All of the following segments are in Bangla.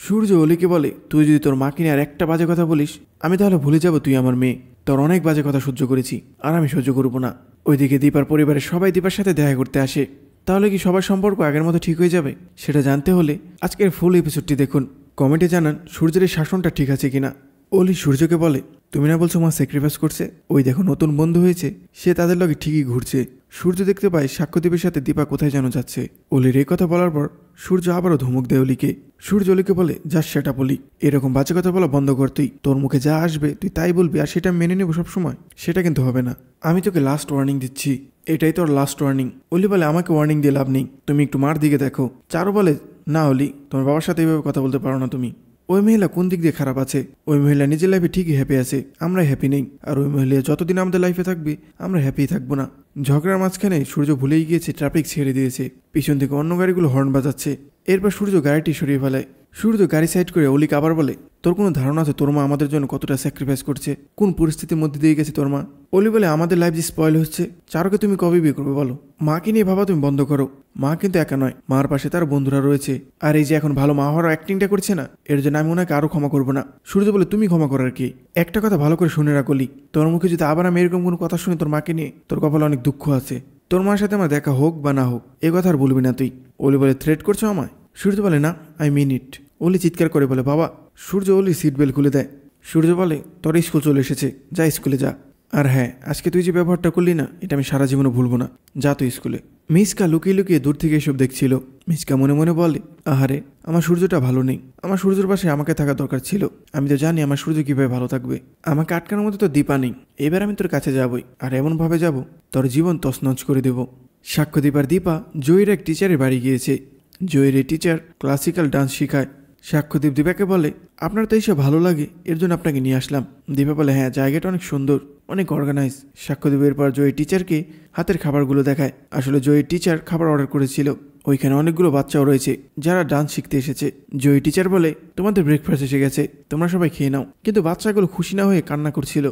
সূর্য অলিকে বলে, তুই যদি তোর মাকে নিয়ে আর একটা বাজে কথা বলিস আমি তাহলে ভুলে যাব তুই আমার মেয়ে। তোর অনেক বাজে কথা সহ্য করেছি, আর আমি সহ্য করব না। ওইদিকে দীপার পরিবারের সবাই দীপার সাথে দেখা করতে আসে। তাহলে কি সবার সম্পর্ক আগের মতো ঠিক হয়ে যাবে? সেটা জানতে হলে আজকের ফুল এপিসোডটি দেখুন। কমেন্টে জানান সূর্যের এই শাসনটা ঠিক আছে কিনা। অলি সূর্যকে বলে, তুমি না বলছো মা স্যাক্রিফাইস করছে? ওই দেখো নতুন বন্ধু হয়েছে, সে তাদের লগে ঠিকই ঘুরছে। সূর্য দেখতে পায় সাক্ষ্যদ্বীপের সাথে দীপা কোথায় যেন যাচ্ছে। অলির এই কথা বলার পর সূর্য আবারও ধমক দেয় অলিকে। সূর্য অলিকে বলে, যা সেটা বলি, এরকম বাজে কথা বলা বন্ধ কর। তুই তোর মুখে যা আসবে তুই তাই বলবি, আর সেটা মেনে নেবো সবসময়? সেটা কিন্তু হবে না। আমি তোকে লাস্ট ওয়ার্নিং দিচ্ছি, এটাই তোর লাস্ট ওয়ার্নিং। অলি বলে, আমাকে ওয়ার্নিং দিয়ে লাভ নেই, তুমি একটু মার দিকে দেখো। চারু বলে, না অলি, তোমার বাবার সাথে এইভাবে কথা বলতে পারো না তুমি। ওই মহিলা কোন দিক দিয়ে খারাপ আছে? ওই মহিলা নিজের লাইফে ঠিকই হ্যাপি আছে, আমরা হ্যাপি নেই। আর ওই মহিলা যতদিন আমাদের লাইফে থাকবে আমরা হ্যাপি থাকবো না। ঝগড়ার মাঝখানে সূর্য ভুলেই গিয়েছে ট্রাফিক ছেড়ে দিয়েছে। পিছন থেকে অন্য গাড়িগুলো হর্ন বাজাচ্ছে। এরপর সূর্য গাড়িটি সরিয়ে ফেলায়। সূর্য গাড়ি সাইড করে অলিকে আবার বলে, তোর কোনো ধারণা আছে তোর মা আমাদের জন্য কতটা স্যাক্রিফাইস করছে? কোন পরিস্থিতির মধ্যে দিয়ে গেছে তোর মা? অলি বলে, আমাদের লাইফ যে স্পয়েল হচ্ছে, চারুকে তুমি কবে বিয়ে করবে বলো? মাকে নিয়ে ভাবা তুমি বন্ধ করো। মা কিন্তু একা নয়, মার পাশে তার বন্ধুরা রয়েছে। আর এই যে এখন ভালো মা হওয়ার অ্যাক্টিংটা করছে না, এর জন্য আমি ওনাকে আরো ক্ষমা করবো না। সূর্য বলে, তুমি ক্ষমা করার কি? একটা কথা ভালো করে শুনে রাখলি, তোর মুখে যদি আবার আমি এরকম কোনো কথা শুনি তোর মাকে নিয়ে, তোর কপালে অনেক দুঃখ আছে। তোর মার সাথে আমার দেখা হোক বা না হোক, এ কথা আর বলবি না তুই। অলি বলে, থ্রেট করছো আমায়? সূর্য বলে, না, আই মিন ইট। অলি চিৎকার করে বলে, বাবা। সূর্য অলির সিট বেল্ট খুলে দেয়। সূর্য বলে, তোর স্কুল চলে এসেছে, যা স্কুলে যা। আর হ্যাঁ, আজকে তুই যে ব্যবহারটা করলি না, এটা আমি সারা জীবনে ভুলবো না, যা তুই স্কুলে। মিসকা লুকিয়ে লুকিয়ে দূর থেকে এসব দেখছিল। মিসকা মনে মনে বলে, আহারে, আমার সূর্যটা ভালো নেই। আমার সূর্যের পাশে আমাকে থাকা দরকার ছিল। আমি তো জানি আমার সূর্য কিভাবে ভালো থাকবে। আমাকে আটকানোর মতো তো দীপা নেই। এবার আমি তোর কাছে যাবই, আর এমনভাবে যাব তোর জীবন তছনছ করে দেব। সাক্ষ্যদীপ আর দীপা জয়ীর এক টিচারের বাড়ি গিয়েছে। জয়ীর এই টিচার ক্লাসিক্যাল ডান্স শেখায়। সাক্ষ্যদীপ দীপাকে বলে, আপনার তো এইসব ভালো লাগে, এর জন্য আপনাকে নিয়ে আসলাম। দীপা বলে, হ্যাঁ, জায়গাটা অনেক সুন্দর, অনেক অর্গানাইজ। সাক্ষ্যদীপের পর জয়ী টিচারকে হাতের খাবারগুলো দেখায়। আসলে জয়ী টিচার খাবার অর্ডার করেছিল। ওইখানে অনেকগুলো বাচ্চাও রয়েছে যারা ডান্স শিখতে এসেছে। জয়ী টিচার বলে, তোমাদের ব্রেকফাস্ট এসে গেছে, তোমরা সবাই খেয়ে নাও। কিন্তু বাচ্চাগুলো খুশি না হয়ে কান্না করছিল।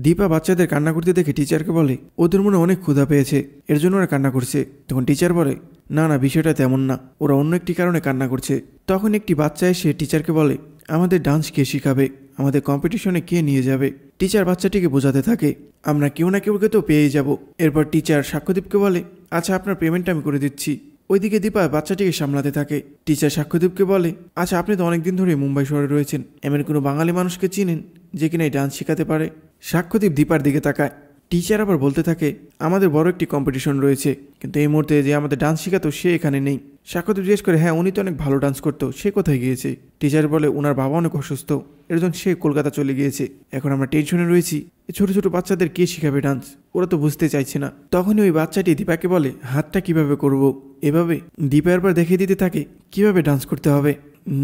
দীপা বাচ্চাদের কান্না করতে দেখে টিচারকে বলে, ওদের মনে অনেক ক্ষুধা পেয়েছে, এর জন্য ওরা কান্না করছে। তখন টিচার বলে, না না, বিষয়টা তেমন না, ওরা অন্য একটি কারণে কান্না করছে। তখন একটি বাচ্চা এসে টিচারকে বলে, আমাদের ডান্স কে শিখাবে, আমাদের কম্পিটিশনে কে নিয়ে যাবে? টিচার বাচ্চাটিকে বোঝাতে থাকে, আমরা কেউ না কেউকে তো পেয়েই যাব। এরপর টিচার সাক্ষ্যদীপকে বলে, আচ্ছা, আপনার পেমেন্টটা আমি করে দিচ্ছি। ওইদিকে দীপা বাচ্চাটিকে সামলাতে থাকে। টিচার সাক্ষ্যদীপকে বলে, আচ্ছা, আপনি তো অনেকদিন ধরে মুম্বাই শহরে রয়েছেন, এমন কোনো বাঙালি মানুষকে চিনেন যে কিনা এই ডান্স শেখাতে পারে? সাক্ষ্যদীপ দীপার দিকে তাকায়। টিচার আবার বলতে থাকে, আমাদের বড় একটি কম্পিটিশন রয়েছে, কিন্তু এই মুহূর্তে যে আমাদের ডান্স শেখাতো সে এখানে নেই। সাক্ষ্যদীপ জিজ্ঞেস করে, হ্যাঁ, উনি তো অনেক ভালো ডান্স করতো, সে কোথায় গিয়েছে? টিচার বলে, ওনার বাবা অনেক অসুস্থ, এর জন্য সে কলকাতা চলে গিয়েছে। এখন আমরা টেনশনে রয়েছি, ছোট ছোট বাচ্চাদের কে শিখাবে ডান্স, ওরা তো বুঝতে চাইছে না। তখনই ওই বাচ্চাটি দীপাকে বলে, হাতটা কিভাবে করব? এভাবে। দীপা এরপর দেখিয়ে দিতে থাকে কিভাবে ডান্স করতে হবে।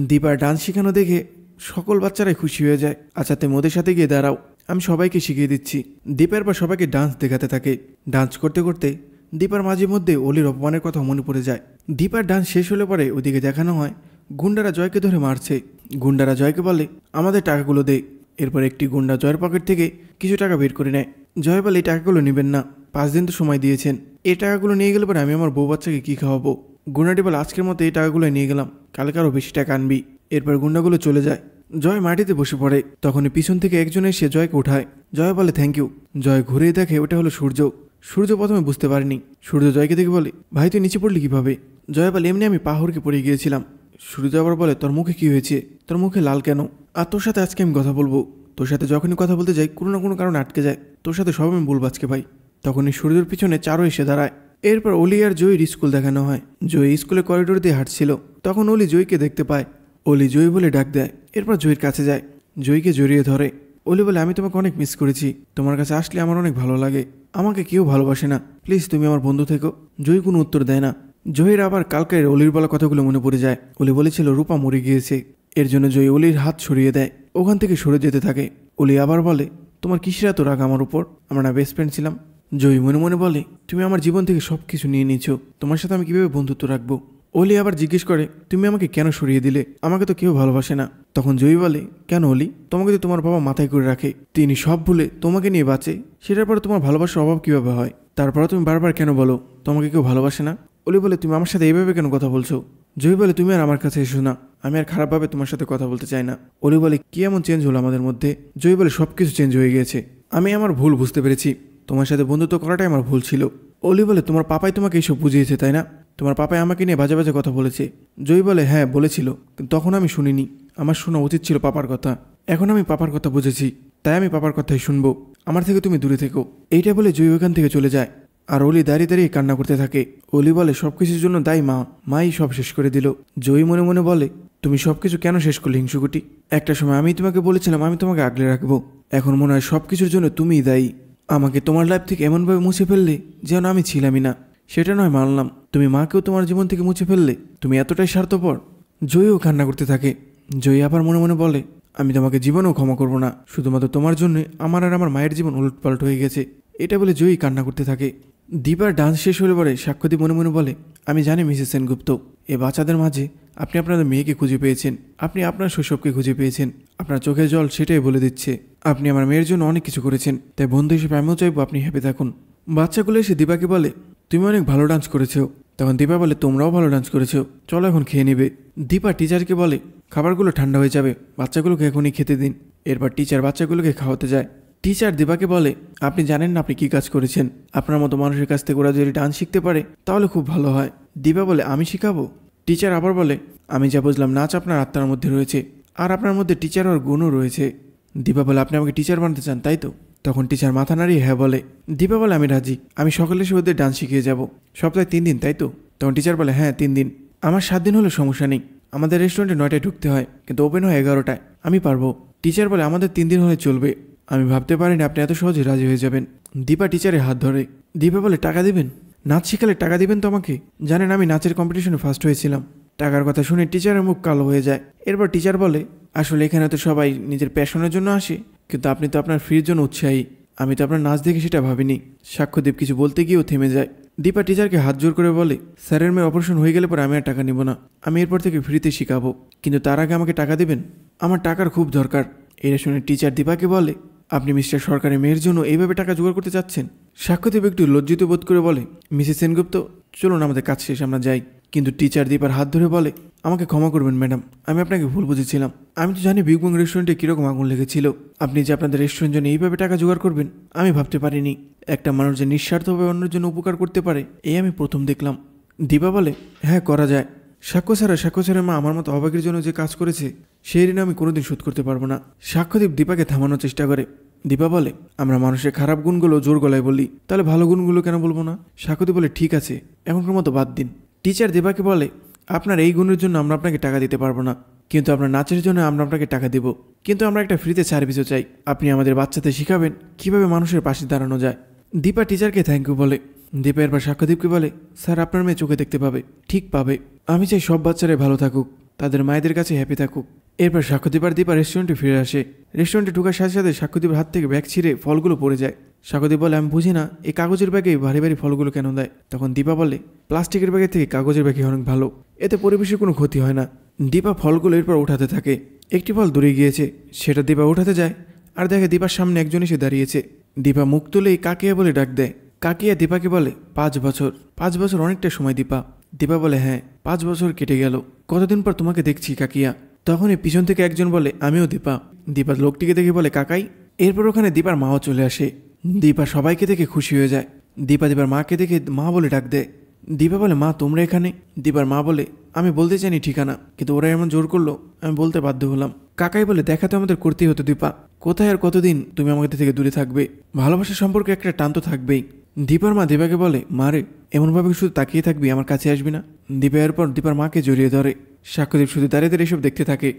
দীপার ডান্স শেখানো দেখে সকল বাচ্চারাই খুশি হয়ে যায়। আচ্ছা, তুমি ওদের সাথে গিয়ে দাঁড়াও, আমি সবাইকে শিখিয়ে দিচ্ছি। দীপার পর সবাইকে ডান্স দেখাতে থাকে। ডান্স করতে করতে দীপার মাঝে মধ্যে অলির অপমানের কথা মনে পড়ে যায়। দীপার ডান্স শেষ হলে পরে ওদিকে দেখানো হয় গুন্ডারা জয়কে ধরে মারছে। গুন্ডারা জয়কে বলে, আমাদের টাকাগুলো দে। এরপর একটি গুন্ডা জয়ের পকেট থেকে কিছু টাকা বের করে নেয়। জয় বলে, এই টাকাগুলো নেবেন না, 5 দিন তো সময় দিয়েছেন, এই টাকাগুলো নিয়ে গেলে পরে আমি আমার বউ বাচ্চাকে কী খাওয়াবো? গুন্ডাটি বলে, আজকের মতো এই টাকাগুলো নিয়ে গেলাম, কালকে আরও বেশি টাকা আনবি। এরপর গুন্ডাগুলো চলে যায়। জয় মাটিতে বসে পড়ে। তখনই পিছন থেকে একজন এসে জয়কে উঠায়। জয় বলে, থ্যাংক ইউ। জয় ঘুরে দেখে ওটা হলো সূর্য। সূর্য প্রথমে বুঝতে পারেনি। সূর্য জয়কে দেখে বলে, ভাই তুই নিচে পড়লি কিভাবে? জয় বলে, এমনি আমি পাহাড়কে পড়ে গিয়েছিলাম। সূর্য আবার বলে, তোর মুখে কি হয়েছে? তোর মুখে লাল কেন? আর তোর সাথে আজকে আমি কথা বলবো। তোর সাথে যখনই কথা বলতে যাই কোনো না কোনো কারণে আটকে যায়, তোর সাথে সব আমি বলবো আজকে ভাই। তখনই সূর্যের পিছনে চারু এসে দাঁড়ায়। এরপর অলি আর জয়ীর স্কুল দেখানো হয়। জয়ী স্কুলের করিডোর দিয়ে হাঁটছিল। তখন অলি জয়ীকে দেখতে পায়। অলি জয়ী বলে ডাক দেয়। এরপর জয়ীর কাছে যায়, জয়ীকে জড়িয়ে ধরে। অলি বলে, আমি তোমাকে অনেক মিস করেছি, তোমার কাছে আসলে আমার অনেক ভালো লাগে। আমাকে কেউ ভালোবাসে না, প্লিজ তুমি আমার বন্ধু থেকো। জয়ী কোনো উত্তর দেয় না। জয়ীর আবার কালকের অলির বলা কথাগুলো মনে পড়ে যায়। অলি বলেছিল রূপা মরে গিয়েছে, এর জন্য জয়ী অলির হাত সরিয়ে দেয়, ওখান থেকে সরে যেতে থাকে। অলি আবার বলে, তোমার কিসের এত রাগ আমার উপর? আমরা না বেস্ট ফ্রেন্ড ছিলাম? জয়ী মনে মনে বলে, তুমি আমার জীবন থেকে সব কিছু নিয়ে নিয়েছো, তোমার সাথে আমি কিভাবে বন্ধুত্ব রাখবো? অলি আবার জিজ্ঞেস করে, তুমি আমাকে কেন সরিয়ে দিলে? আমাকে তো কেউ ভালোবাসে না। তখন জয়ী বলে, কেন অলি? তোমাকে তো তোমার বাবা মাথায় করে রাখে, তিনি সব ভুলে তোমাকে নিয়ে বাঁচে, সেটার পরে তোমার ভালোবাসার অভাব কিভাবে হয়? তারপরে তুমি বারবার কেন বলো তোমাকে কেউ ভালোবাসে না? অলি বলে, তুমি আমার সাথে এইভাবে কেন কথা বলছো? জয়ী বলে, তুমি আর আমার কাছে এসো না, আমি আর খারাপভাবে তোমার সাথে কথা বলতে চাই না। অলি বলে, কি এমন চেঞ্জ হলো আমাদের মধ্যে? জয়ী বলে, সব কিছু চেঞ্জ হয়ে গিয়েছে। আমি আমার ভুল বুঝতে পেরেছি। তোমার সাথে বন্ধুত্ব করাটাই আমার ভুল ছিল। অলি বলে, তোমার পাপাই তোমাকে এইসব বুঝিয়েছে তাই না? তোমার পাপাই আমাকে নিয়ে বাজে বাজে কথা বলেছে। জয়ী বলে, হ্যাঁ বলেছিল, কিন্তু তখন আমি শুনিনি। আমার শোনা উচিত ছিল পাপার কথা। এখন আমি পাপার কথা বুঝেছি, তাই আমি পাপার কথাই শুনবো। আমার থেকে তুমি দূরে থেকো। এইটা বলে জয়ী ওখান থেকে চলে যায়। আর অলি দাঁড়িয়ে দাঁড়িয়ে কান্না করতে থাকে। অলি বলে, সবকিছুর জন্য দায়ী মা, মাই সব শেষ করে দিল। জয়ী মনে মনে বলে, তুমি সবকিছু কেন শেষ করলে হিংসুকুটি? একটা সময় আমি তোমাকে বলেছিলাম আমি তোমাকে আগলে রাখবো, এখন মনে হয় সবকিছুর জন্য তুমিই দায়ী। আমাকে তোমার লাইফ থেকে এমনভাবে মুছে ফেললে যেন আমি ছিলামই না। সেটা নয় মানলাম, তুমি মাকেও তোমার জীবন থেকে মুছে ফেললে। তুমি এতটাই স্বার্থপর। জয়ীও কান্না করতে থাকে। জয়ী আবার মনে মনে বলে, আমি তোমাকে জীবনেও ক্ষমা করবো না, শুধুমাত্র তোমার জন্য আমার আর আমার মায়ের জীবন উলটপালট হয়ে গেছে। এটা বলে জয়ী কান্না করতে থাকে। দীপার ডান্স শেষ হলে পরে সাক্ষ্যদীপ মনে মনে বলে, আমি জানি মিসেস সেনগুপ্ত, এ বাচ্চাদের মাঝে আপনি আপনাদের মেয়েকে খুঁজে পেয়েছেন, আপনি আপনার শৈশবকে খুঁজে পেয়েছেন। আপনার চোখের জল সেটাই বলে দিচ্ছে। আপনি আমার মেয়ের জন্য অনেক কিছু করেছেন, তাই বন্ধু হিসেবে আমিও চাইবো আপনি হ্যাপি থাকুন। বাচ্চাগুলো এসে দীপাকে বলে, তুমি অনেক ভালো ডান্স করেছো। তখন দীপা বলে, তোমরাও ভালো ডান্স করেছো, চলো এখন খেয়ে নেবে। দীপা টিচারকে বলে, খাবারগুলো ঠান্ডা হয়ে যাবে, বাচ্চাগুলোকে এখনই খেতে দিন। এরপর টিচার বাচ্চাগুলোকে খাওয়াতে যায়। টিচার দীপাকে বলে, আপনি জানেন না আপনি কী কাজ করেছেন। আপনার মতো মানুষের কাছ থেকে ওরা যদি ডান্স শিখতে পারে তাহলে খুব ভালো হয়। দীপা বলে, আমি শিখাবো? টিচার আবার বলে, আমি যা বুঝলাম নাচ আপনার আত্মার মধ্যে রয়েছে, আর আপনার মধ্যে টিচার হওয়ার গুণও রয়েছে। দীপা বলে, আপনি আমাকে টিচার বানাতে চান তাই তো? তখন টিচার মাথা নাড়িয়ে হ্যাঁ বলে। দীপা বলে, আমি রাজি, আমি সকালে এসে ওদের ডান্স শিখিয়ে যাব। সপ্তাহে 3 দিন তাই তো? তখন টিচার বলে, হ্যাঁ 3 দিন। আমার 7 দিন হলে সমস্যা নেই। আমাদের রেস্টুরেন্টে 9টায় ঢুকতে হয়, কিন্তু ওপেন হয় 11টায়। আমি পারবো। টিচার বলে, আমাদের 3 দিন হলে চলবে। আমি ভাবতে পারিনি আপনি এত সহজে রাজি হয়ে যাবেন। দীপা টিচারের হাত ধরে। দীপা বলে, টাকা দিবেন? নাচ শিখালে টাকা দিবেন তো আমাকে? জানেন আমি নাচের কম্পিটিশনে ফার্স্ট হয়েছিলাম। টাকার কথা শুনে টিচারের মুখ কালো হয়ে যায়। এরপর টিচার বলে, আসলে এখানে তো সবাই নিজের প্যাশনের জন্য আসে, কিন্তু আপনি তো আপনার ফ্রির জন্য উৎসাহী। আমি তো আপনার নাচ দেখে সেটা ভাবিনি। সাক্ষ্যদীপ কিছু বলতে গিয়েও থেমে যায়। দীপা টিচারকে হাত জোর করে বলে, স্যারের মেয়ে অপারেশন হয়ে গেলে পরে আমি আর টাকা নিব না। আমি এরপর থেকে ফ্রিতে শিখাবো, কিন্তু তার আগে আমাকে টাকা দেবেন। আমার টাকার খুব দরকার। এটা শুনে টিচার দীপাকে বলে, আপনি মিস্টার সরকারের মেয়ের জন্য এইভাবে টাকা জোগাড় করতে চাচ্ছেন? সাক্ষ্যদীপ একটু লজ্জিত বোধ করে বলে, মিসেস সেনগুপ্ত চলুন আমাদের কাজ শেষ, আমরা যাই। কিন্তু টিচার দীপার হাত ধরে বলে, আমাকে ক্ষমা করবেন ম্যাডাম, আমি আপনাকে ভুল বুঝেছিলাম। আমি তো জানি বিগ বং রেস্টুরেন্টে কীরকম আগুন লেগেছিল। আপনি যে আপনাদের রেস্টুরেন্ট জন্য এইভাবে টাকা জোগাড় করবেন আমি ভাবতে পারিনি। একটা মানুষ যে নিঃস্বার্থভাবে অন্যের জন্য উপকার করতে পারে এই আমি প্রথম দেখলাম। দীপা বলে, হ্যাঁ করা যায়। সাক্ষ্য স্যারের মা আমার মতো অভাগীর জন্য যে কাজ করেছে সেই ঋণ আমি কোনোদিন শোধ করতে পারবো না। সাক্ষ্যদীপ দীপাকে থামানোর চেষ্টা করে। দীপা বলে, আমরা মানুষের খারাপ গুণগুলো জোর গলায় বলি, তাহলে ভালো গুণগুলো কেন বলবো না? সাক্ষ্যদীপ বলে, ঠিক আছে এখনকার মতো বাদ দিন। টিচার দীপাকে বলে, আপনার এই গুণের জন্য আমরা আপনাকে টাকা দিতে পারবো না, কিন্তু আপনার নাচের জন্য আমরা আপনাকে টাকা দেব। কিন্তু আমরা একটা ফ্রিতে সার্ভিসও চাই। আপনি আমাদের বাচ্চাদের শিখাবেন কিভাবে মানুষের পাশে দাঁড়ানো যায়। দীপা টিচারকে থ্যাংক ইউ বলে। দীপা এরপর সাক্ষ্যদীপকে বলে, স্যার আপনার মেয়ে চোখে দেখতে পাবে, ঠিক পাবে। আমি চাই সব বাচ্চারাই ভালো থাকুক, তাদের মায়েদের কাছে হ্যাপি থাকুক। এরপর সাক্ষ্যদীপ আর দীপা রেস্টুরেন্টে ফিরে আসে। রেস্টুরেন্টে ঢোকার সাথে সাথে সাক্ষ্যদীপের হাত থেকে ব্যাগ ছিঁড়ে ফলগুলো পড়ে যায়। সাক্ষ্যদীপ বলে, আমি বুঝি না এই কাগজের ব্যাগে ভারী ভারী ফলগুলো কেন দেয়। তখন দীপা বলে, প্লাস্টিকের ব্যাগের থেকে কাগজের ব্যাগে অনেক ভালো, এতে পরিবেশের কোনো ক্ষতি হয় না। দীপা ফলগুলো এরপর উঠাতে থাকে। একটি ফল দূরে গিয়েছে, সেটা দীপা উঠাতে যায় আর দেখে দীপার সামনে একজন এসে দাঁড়িয়েছে। দীপা মুখ তুলেই কাকিয়া বলে ডাক দেয়। কাকিয়া দীপাকে বলে, 5 বছর। 5 বছর অনেকটা সময় দীপা। দীপা বলে, হ্যাঁ 5 বছর কেটে গেল, কতদিন পর তোমাকে দেখছি কাকিয়া। তখনই পিছন থেকে একজন বলে, আমিও দীপা। দীপা লোকটিকে দেখে বলে, কাকাই। এরপর ওখানে দীপার মাও চলে আসে। দীপা সবাইকে দেখে খুশি হয়ে যায়। দীপা দীপার মাকে দেখে মা বলে ডাক দেয়। দীপা বলে, মা তোমরা এখানে? দীপার মা বলে, আমি বলতে চাইনি ঠিকানা, কিন্তু ওরা এমন জোর করলো আমি বলতে বাধ্য হলাম। কাকাই বলে, দেখা তো আমাদের করতেই হতো দীপা, কোথায় আর কতদিন তুমি আমাদের থেকে দূরে থাকবে? ভালোবাসার সম্পর্কে একটা টান তো থাকবেই। দীপার মা দীপাকে বলে, মা রে এমনভাবে শুধু তাকিয়ে থাকবি, আমার কাছে আসবি না? দীপা এরপর দীপার মাকে জড়িয়ে ধরে। সাক্ষ্যদীপ শুধু দাঁড়িয়ে দাঁড়িয়ে এসব দেখতে থাকে।